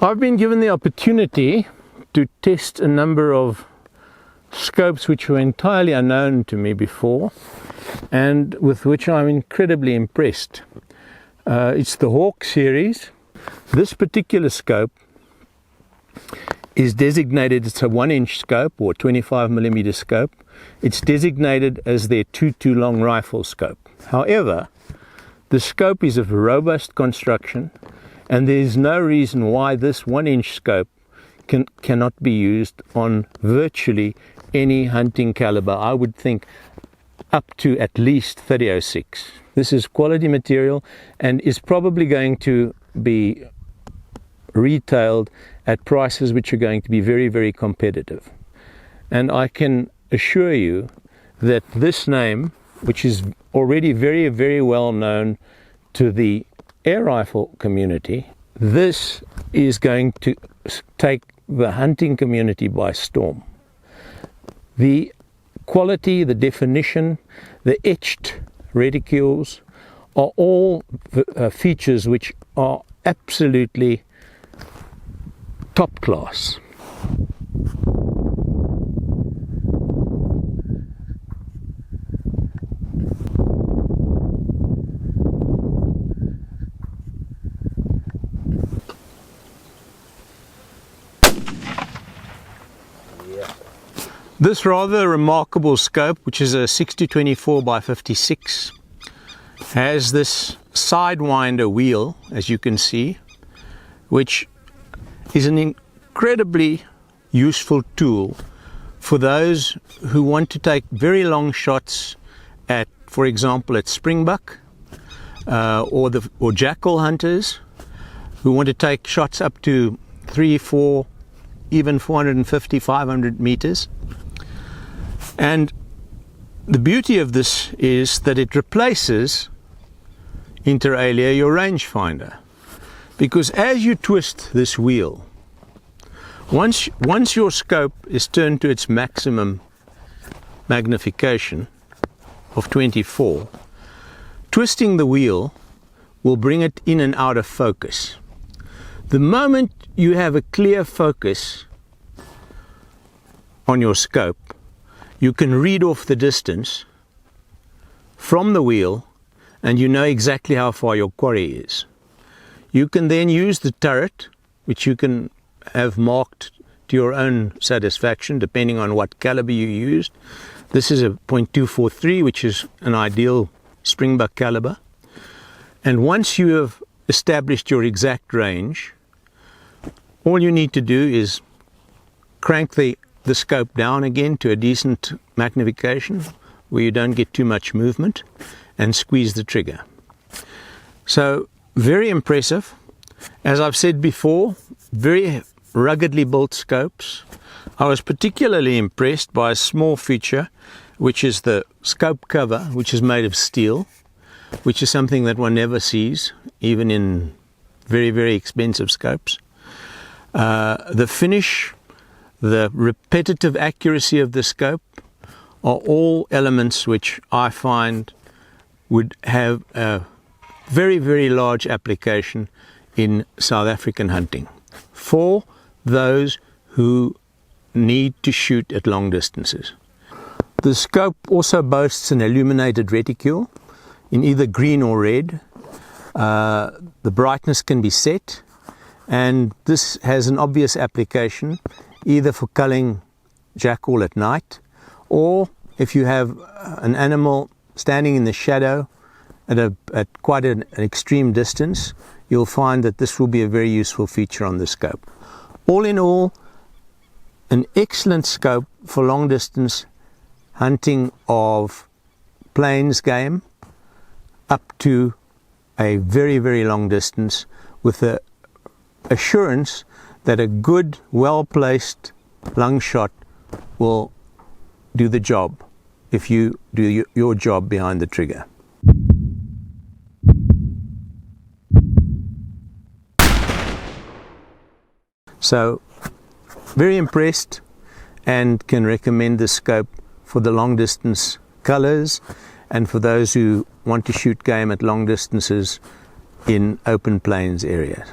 I've been given the opportunity to test a number of scopes which were entirely unknown to me before and with which I'm incredibly impressed. It's the Hawke series. This particular scope is designated, it's a 1-inch scope or 25mm scope. It's designated as their 2-2 long rifle scope. However, the scope is of robust construction and there is no reason why this 1-inch scope cannot be used on virtually any hunting caliber. I would think up to at least 30-06. This is quality material and is probably going to be retailed at prices which are going to be very, very competitive. And I can assure you that this name, which is already very, very well known to the air rifle community, this is going to take the hunting community by storm. The quality, the definition, the etched reticules are all features which are absolutely top class. This rather remarkable scope, which is a 60-24 by 56, has this sidewinder wheel, as you can see, which is an incredibly useful tool for those who want to take very long shots at, for example, at springbuck or jackal hunters who want to take shots up to 3, 4, even 450, 500 meters. And the beauty of this is that it replaces, inter alia, your rangefinder. Because as you twist this wheel, once your scope is turned to its maximum magnification of 24, twisting the wheel will bring it in and out of focus. The moment you have a clear focus on your scope, you can read off the distance from the wheel and you know exactly how far your quarry is. You can then use the turret, which you can have marked to your own satisfaction depending on what caliber you used. This is a .243, which is an ideal springbuck caliber. And once you have established your exact range, all you need to do is crank the scope down again to a decent magnification where you don't get too much movement and squeeze the trigger. So very impressive. As I've said before, very ruggedly built scopes. I was particularly impressed by a small feature, which is the scope cover, which is made of steel, which is something that one never sees, even in very, very expensive scopes. The finish, the repetitive accuracy of the scope are all elements which I find would have a very, very large application in South African hunting for those who need to shoot at long distances. The scope also boasts an illuminated reticule in either green or red. The brightness can be set, and this has an obvious application either for culling jackal at night, or if you have an animal standing in the shadow at quite an extreme distance, you'll find that this will be a very useful feature on the scope. All in all, an excellent scope for long distance hunting of plains game up to a very, very long distance, with the assurance that a good, well-placed lung shot will do the job if you do your job behind the trigger. So, very impressed and can recommend this scope for the long distance colors and for those who want to shoot game at long distances in open plains areas.